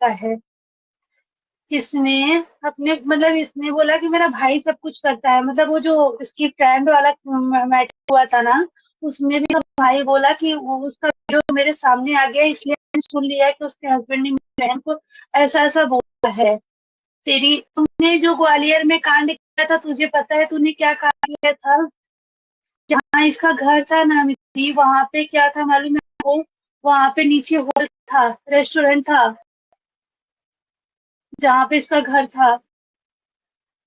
होता है। इसने इसने बोला कि मेरा भाई सब कुछ करता है, मतलब वो जो इसकी फ्रेंड वाला मैटर हुआ था ना, उसमें भी तो भाई बोला कि वो उसका वीडियो मेरे सामने आ गया, इसलिए मैंने सुन लिया कि उसके हस्बैंड ने मेरी बहन को ऐसा ऐसा बोला है। तेरी तुमने जो ग्वालियर में कांड किया था, तुझे पता है तूने क्या कांड किया था? जहाँ इसका घर था ना मिट्टी, वहां पे क्या था मालूम है आपको? वहां पे नीचे होटल था, रेस्टोरेंट था, जहाँ पे इसका घर था,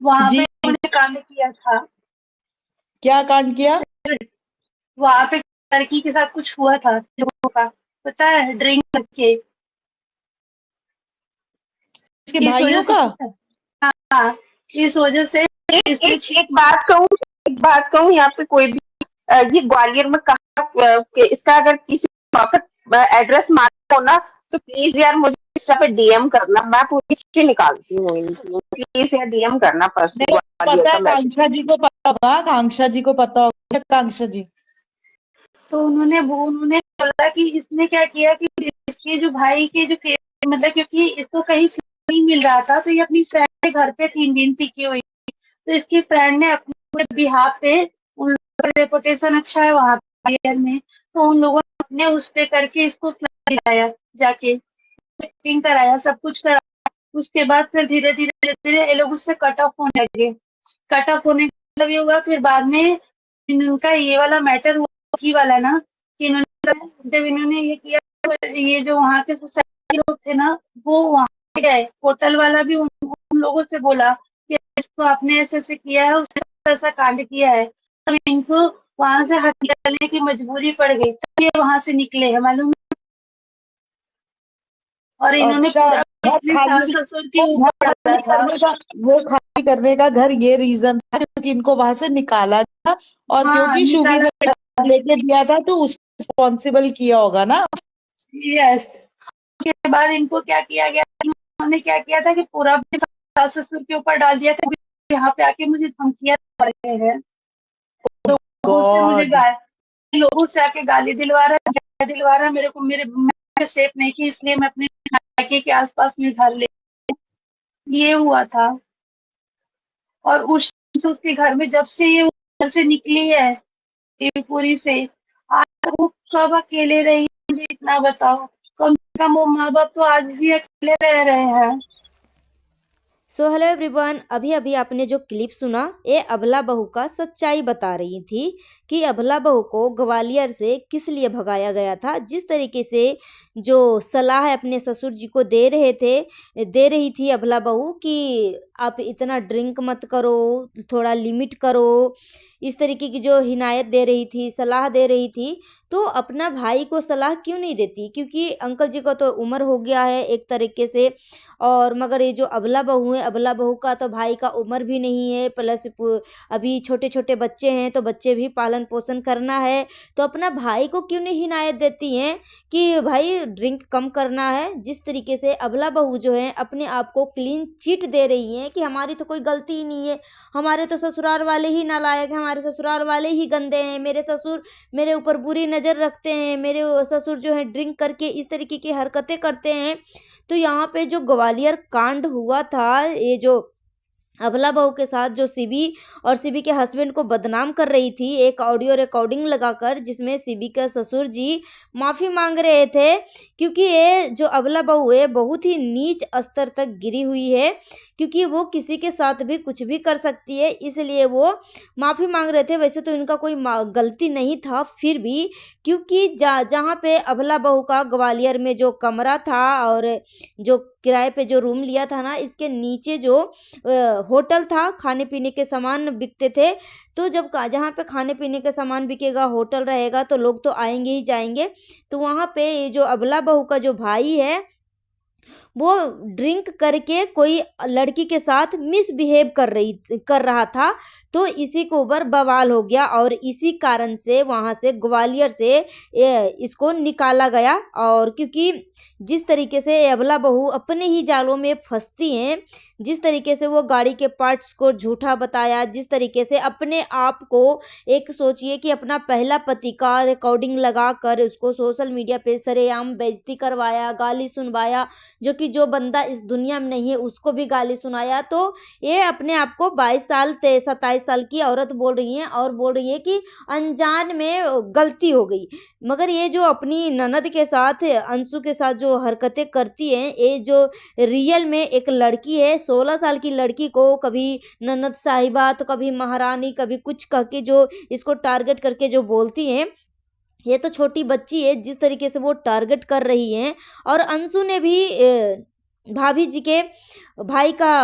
वहां पे जी। उन्होंने कांड किया था। क्या कांड किया? वहां पे लड़की के साथ कुछ हुआ था लोगों का, पता है, ड्रिंक करके। इसके इस वजह भाइयों से का? हाँ, इस वजह से एक इसने एक एक बात कहूँ यहाँ पे कोई भी ये ग्वालियर में कहा कि इसका अगर किसी परफेक्ट एड्रेस मालूम हो ना, तो प्लीज यार मुझे इंस्टा पे डीएम करना, मैं पूरी हिस्ट्री निकालती हूँ इनकी, प्लीज यार डीएम करना पर्सनल नहीं, ग्वालियर पता का है, मैसेज। कांक्षा जी को पता होगा, कांक्षा जी को पता होगा, कांक्षा जी। तो उन्होंने बोला कि इसने क्या किया कि इसके जो भाई के जो क्योंकि इसको कहीं नहीं मिल रहा था, तो ये अपनी फ्रेंड के घर पे 3 दिन टिकी हुई। तो इसकी फ्रेंड ने अपने बिहाफ पे, उन लोगों का रेपुटेशन अच्छा है वहां पे में, तो उन लोगों ने अपने उस पे करके इसको फ्लैट दिलाया, जाके चेकिंग कराया, सब कुछ कराया। उसके बाद फिर धीरे धीरे धीरे ये लोग उससे कट ऑफ होने लगे। कट ऑफ होने का मतलब ये हुआ, फिर बाद में इनका ये वाला मैटर हुआ की वाला ना, कि इन्होंने जब इन्होंने ये किया, तो ये जो वहाँ के सोसाइटी लोग थे ना, वो वहाँ पे गए, होटल वाला भी उन लोगों से बोला कि इसको आपने ऐसे ऐसे किया है, उसने ऐसा कांड किया है। तब इनको वहां से हट निकलने की मजबूरी पड़ गई, तब ये वहां से निकले हैं मालूम है? और इन्होंने अच्छा, पूरा घर अपने सास खाली, ससुर के वो ऊपर घर डाला खाली था। करने का, वो खाली करने का घर ये रीजन था क्योंकि इनको वहां से निकाला गया, और हाँ, क्योंकि शुभी निकाला ने घर लेके दिया था तो उसको रिस्पॉन्सिबल किया होगा ना। गया। यस। उसके बाद इनको क्या किया गया, इन्होंने क्या किया था कि पूरा अपने सास ससुर के ऊपर डाल दिया था कि यहाँ पे आके मुझे धमकियां दे रहे हैं, लोगों से मुझे गॉड। लोगों से आके गाली दिलवा रहा है, गाली दिलवा रहा है मेरे को, मैं सेफ नहीं की, इसलिए मैं अपने मायके के आसपास में घर ले, ये हुआ था। और उसके घर में जब से ये घर से निकली है शिवपुरी से, आज तक वो सब अकेले रही है, मुझे इतना बताओ। कम से कम वो माँ बाप तो आज भी अकेले रह रहे हैं। सो हेलो एवरीवन, अभी अभी आपने जो क्लिप सुना, ये अबला बहू का सच्चाई बता रही थी कि अबला बहू को ग्वालियर से किस लिए भगाया गया था। जिस तरीके से जो सलाह अपने ससुर जी को दे रही थी अबला बहू कि आप इतना ड्रिंक मत करो, थोड़ा लिमिट करो, इस तरीके की जो हिनायत दे रही थी, सलाह दे रही थी, तो अपना भाई को सलाह क्यों नहीं देती? क्योंकि अंकल जी का तो उम्र हो गया है एक तरीके से, और मगर ये जो अबला बहू है, अबला बहू का तो भाई का उम्र भी नहीं है, प्लस अभी छोटे छोटे बच्चे हैं, तो बच्चे भी पालन पोषण करना है, तो अपना भाई को क्यों नहीं हिनायत देती हैं कि भाई ड्रिंक कम करना है। जिस तरीके से अबला बहू जो है अपने आप को क्लीन चिट दे रही हैं कि हमारी तो कोई गलती ही नहीं है, हमारे तो ससुराल वाले ही नालायक हैं, हमारे ससुराल वाले ही गंदे हैं, मेरे ससुर मेरे ऊपर बुरी नज़र रखते हैं, मेरे ससुर जो है ड्रिंक करके इस तरीके की हरकतें करते हैं। तो यहाँ पे जो ग्वालियर कांड हुआ था, ये जो अबला बहू के साथ जो सीबी और सीबी के हस्बैंड को बदनाम कर रही थी, एक ऑडियो रिकॉर्डिंग लगाकर, जिसमें सीबी का ससुर जी माफ़ी मांग रहे थे, क्योंकि ये जो अबला बहू है बहुत ही नीच स्तर तक गिरी हुई है, क्योंकि वो किसी के साथ भी कुछ भी कर सकती है, इसलिए वो माफ़ी मांग रहे थे। वैसे तो इनका कोई गलती नहीं था, फिर भी क्योंकि जहाँ पे अबला बहू का ग्वालियर में जो कमरा था और जो किराए पे जो रूम लिया था ना, इसके नीचे जो होटल था, खाने पीने के सामान बिकते थे, तो जब जहाँ पे खाने पीने के सामान बिकेगा, होटल रहेगा, तो लोग तो आएंगे ही जाएंगे। तो वहाँ पे ये जो अबला बहू का जो भाई है, वो ड्रिंक करके कोई लड़की के साथ मिसबिहेव कर रहा था। तो इसी के ऊपर बवाल हो गया और इसी कारण से वहाँ से ग्वालियर से इसको निकाला गया। और क्योंकि जिस तरीके से अबला बहू अपने ही जालों में फंसती हैं, जिस तरीके से वो गाड़ी के पार्ट्स को झूठा बताया, जिस तरीके से अपने आप को एक सोचिए कि अपना पहला पति का रिकॉर्डिंग लगा कर उसको सोशल मीडिया पे सरेआम बेइज्जती करवाया, गाली सुनवाया, जो कि जो बंदा इस दुनिया में नहीं है उसको भी गाली सुनाया। तो ये अपने आप को 22 साल 27 साल की औरत बोल रही है और बोल रही है कि अनजान में गलती हो गई। मगर ये जो अपनी ननद के साथ अंशु के साथ जो हरकतें करती हैं, ये जो रियल में एक लड़की है 16 साल की लड़की को कभी ननद साहिबा तो कभी महारानी कभी कुछ कह के जो इसको टारगेट करके जो बोलती हैं, ये तो छोटी बच्ची है जिस तरीके से वो टारगेट कर रही हैं। और अंशु ने भी भाभी जी के भाई का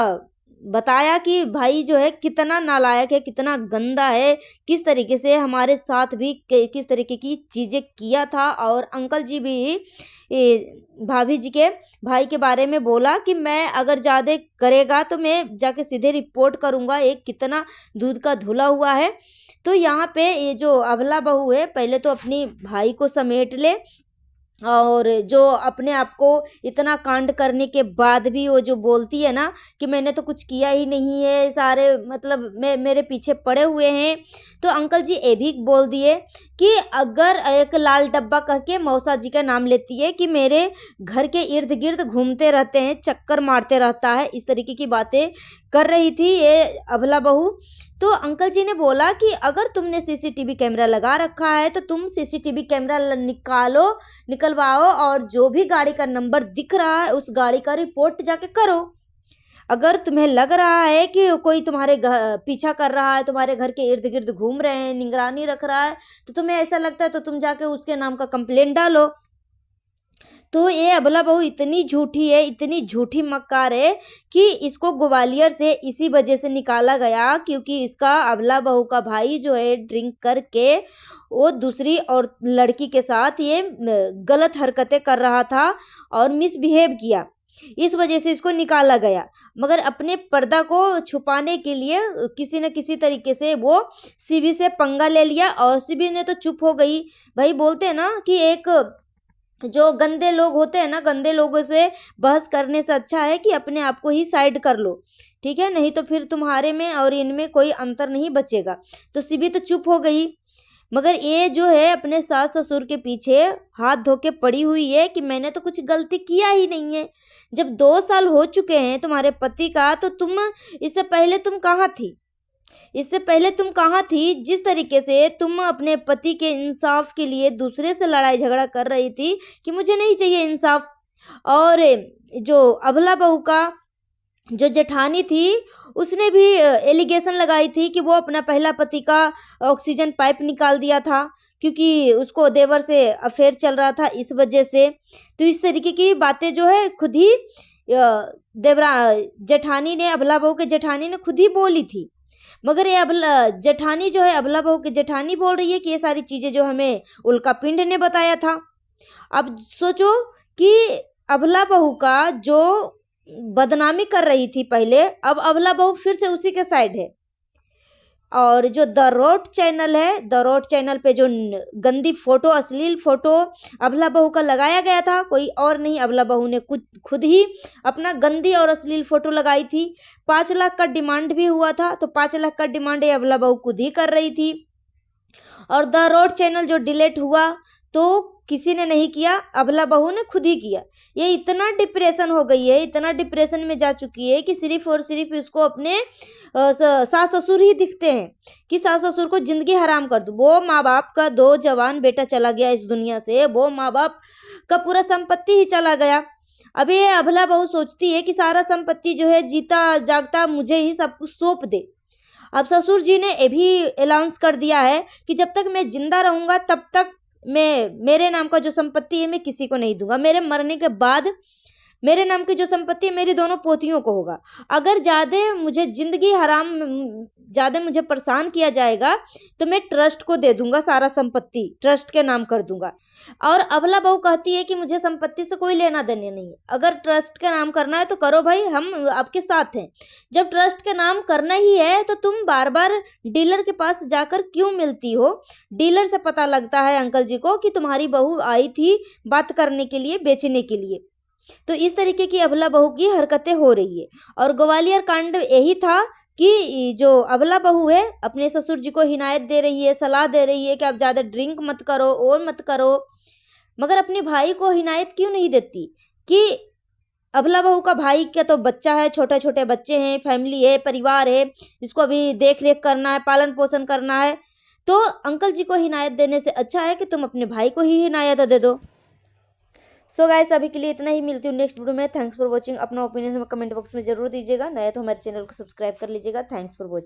बताया कि भाई जो है कितना नालायक है, कितना गंदा है, किस तरीके से हमारे साथ भी किस तरीके की चीज़ें किया था। और अंकल जी भी भाभी जी के भाई के बारे में बोला कि मैं अगर ज़्यादा करेगा तो मैं जाके सीधे रिपोर्ट करूँगा, एक कितना दूध का धुला हुआ है। तो यहाँ पे ये जो अबला बहू है पहले तो अपनी भाई को समेट ले, और जो अपने आप को इतना कांड करने के बाद भी वो जो बोलती है ना कि मैंने तो कुछ किया ही नहीं है, सारे मतलब मेरे पीछे पड़े हुए हैं। तो अंकल जी ये भी बोल दिए कि अगर एक लाल डब्बा कह के मौसा जी का नाम लेती है कि मेरे घर के इर्द गिर्द घूमते रहते हैं, चक्कर मारते रहता है, इस तरीके की बातें कर रही थी ये अबला बहू। तो अंकल जी ने बोला कि अगर तुमने सीसीटीवी कैमरा लगा रखा है तो तुम सीसीटीवी कैमरा निकलवाओ और जो भी गाड़ी का नंबर दिख रहा है उस गाड़ी का रिपोर्ट जाके करो। अगर तुम्हें लग रहा है कि कोई तुम्हारे पीछा कर रहा है, तुम्हारे घर के इर्द गिर्द घूम रहे हैं, निगरानी रख रहा है, तो तुम्हें ऐसा लगता है तो तुम जाके उसके नाम का कंप्लेंट डालो। तो ये अबला बहू इतनी झूठी है, इतनी झूठी मक्कार है कि इसको ग्वालियर से इसी वजह से निकाला गया क्योंकि इसका अबला बहू का भाई जो है ड्रिंक करके वो दूसरी और लड़की के साथ ये गलत हरकतें कर रहा था और मिसबिहेव किया, इस वजह से इसको निकाला गया। मगर अपने पर्दा को छुपाने के लिए किसी न किसी तरीके से वो सीबी से पंगा ले लिया और सीबी ने तो चुप हो गई। भाई बोलते हैं ना कि एक जो गंदे लोग होते हैं ना, गंदे लोगों से बहस करने से अच्छा है कि अपने आप को ही साइड कर लो, ठीक है, नहीं तो फिर तुम्हारे में और इनमें कोई अंतर नहीं बचेगा। तो सीबी तो चुप हो गई। मगर ये जो है अपने सास ससुर के पीछे हाथ धो के पड़ी हुई है कि मैंने तो कुछ गलती किया ही नहीं है। जब 2 साल हो चुके हैं तुम्हारे पति का, तो तुम इससे पहले तुम कहाँ थी? इससे पहले तुम कहाँ थी? जिस तरीके से तुम अपने पति के इंसाफ के लिए दूसरे से लड़ाई झगड़ा कर रही थी कि मुझे नहीं चाहिए इंसाफ। और जो अबला बहू का जो जेठानी थी उसने भी एलिगेशन लगाई थी कि वो अपना पहला पति का ऑक्सीजन पाइप निकाल दिया था क्योंकि उसको देवर से अफेयर चल रहा था, इस वजह से। तो इस तरीके की बातें जो है खुद ही जेठानी ने, अबला बहू के जेठानी ने खुद ही बोली थी। मगर ये जेठानी जो है, अबला बहू की जेठानी बोल रही है कि ये सारी चीज़ें जो हमें उल्का पिंड ने बताया था। अब सोचो कि अबला बहू का जो बदनामी कर रही थी पहले, अब अबला बहू फिर से उसी के साइड है। और जो द रोड चैनल है, द रोड चैनल पे जो गंदी फोटो, अश्लील फोटो अबला बहू का लगाया गया था, कोई और नहीं, अबला बहू ने खुद ही अपना गंदी और अश्लील फोटो लगाई थी। 5 लाख का डिमांड भी हुआ था, तो 5 लाख का डिमांड ये अबला बहू खुद ही कर रही थी। और द रोड चैनल जो डिलीट हुआ तो किसी ने नहीं किया, अबला बहू ने खुद ही किया। ये इतना डिप्रेशन हो गई है, इतना डिप्रेशन में जा चुकी है कि सिर्फ और सिर्फ उसको अपने सास ससुर ही दिखते हैं कि सास ससुर को जिंदगी हराम कर दूँ। वो माँ बाप का 2 जवान बेटा चला गया इस दुनिया से, वो माँ बाप का पूरा संपत्ति ही चला गया। अब ये अबला बहू सोचती है कि सारा संपत्ति जो है जीता जागता मुझे ही सब कुछ सौंप दे। अब ससुर जी ने ये भी अनाउंस कर दिया है कि जब तक मैं जिंदा रहूँगा तब तक मैं मेरे नाम का जो संपत्ति है मैं किसी को नहीं दूंगा, मेरे मरने के बाद मेरे नाम की जो संपत्ति है मेरी दोनों पोतियों को होगा। अगर ज़्यादा मुझे जिंदगी हराम ज़्यादा मुझे परेशान किया जाएगा तो मैं ट्रस्ट को दे दूंगा, सारा संपत्ति ट्रस्ट के नाम कर दूंगा। और अबला बहू कहती है कि मुझे संपत्ति से कोई लेना देना नहीं है, अगर ट्रस्ट के नाम करना है तो करो भाई, हम आपके साथ हैं। जब ट्रस्ट के नाम करना ही है तो तुम बार बार डीलर के पास जाकर क्यों मिलती हो? डीलर से पता लगता है अंकल जी को कि तुम्हारी बहू आई थी बात करने के लिए, बेचने के लिए। तो इस तरीके की अबला बहू की हरकतें हो रही है। और ग्वालियर कांड यही था कि जो अबला बहू है अपने ससुर जी को हिदायत दे रही है, सलाह दे रही है कि आप ज़्यादा ड्रिंक मत करो और मत करो, मगर अपने भाई को हिदायत क्यों नहीं देती कि अबला बहू का भाई का तो बच्चा है, छोटे छोटे बच्चे हैं, फैमिली है, परिवार है, इसको अभी देख रेख करना है, पालन पोषण करना है। तो अंकल जी को हिदायत देने से अच्छा है कि तुम अपने भाई को ही हिदायत दे दो। सो गाइस अभी के लिए इतना ही, मिलती हूँ नेक्स्ट वीडियो में। Thanks for watching. अपना ओपिनियन हमें कमेंट बॉक्स में जरूर दीजिएगा। नया तो हमारे चैनल को सब्सक्राइब कर लीजिएगा। Thanks for watching.